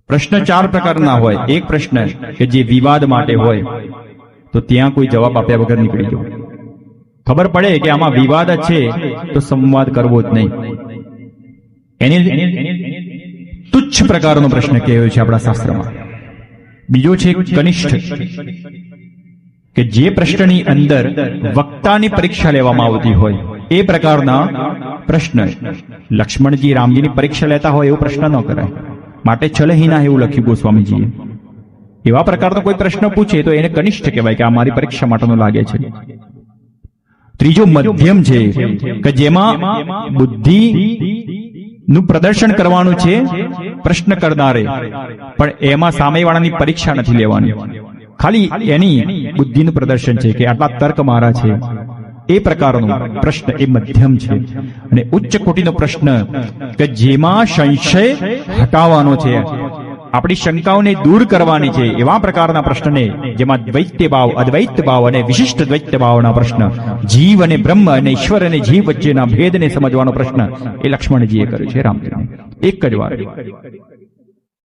પ્રશ્ન 4 પ્રકારના હોય. એક પ્રશ્ન કે જે વિવાદ માટે હોય, તો ત્યાં કોઈ જવાબ આપ્યા વગર નીકળી જવું. ખબર પડે કે આમાં વિવાદ જ છે તો સંવાદ કરવો જ નહીં. એને તુચ્છ પ્રકારનો પ્રશ્ન કહેવાય છે આપણા શાસ્ત્રમાં. બીજો છે કનિષ્ઠ, કે જે પ્રશ્નની અંદર વક્તાની પરીક્ષા લેવામાં આવતી હોય એ પ્રકારના પ્રશ્ન. લક્ષ્મણજી રામજીની પરીક્ષા લેતા હોય એવો પ્રશ્ન ન કરાય. માટે છલહીના એવું લખ્યું ગોસ્વામીજીએ. એવા પ્રકારનો કોઈ પ્રશ્ન પૂછે તો એને કનિષ્ઠ કહેવાય કે આ મારી પરીક્ષા માટેનો લાગે છે. ત્રીજો મધ્યમ છે, કે જેમાં બુદ્ધિ નું પ્રદર્શન કરવાનું છે પ્રશ્ન કરનારે, પણ એમાં સામેવાળાની પરીક્ષા નથી લેવાની, ખાલી એની બુદ્ધિનું પ્રદર્શન છે કે આટલા તર્ક મારા છે. એ પ્રકારનો પ્રશ્ન એ મધ્યમ છે. અને ઉચ્ચ કોટીનો પ્રશ્ન કે જેમાં સંશય હટાવવાનો છે, આપણી શંકાઓને દૂર કરવાની છે, એવા પ્રકારના પ્રશ્નને, જેમાં દ્વૈત્ય ભાવ, અદ્વૈત ભાવ અને વિશિષ્ટ દ્વૈત્ય ભાવના પ્રશ્ન, જીવ અને બ્રહ્મ અને ઈશ્વર અને જીવ વચ્ચેના ભેદને સમજવાનો પ્રશ્ન એ લક્ષ્મણજીએ કર્યો છે રામજીને એક જ વાર.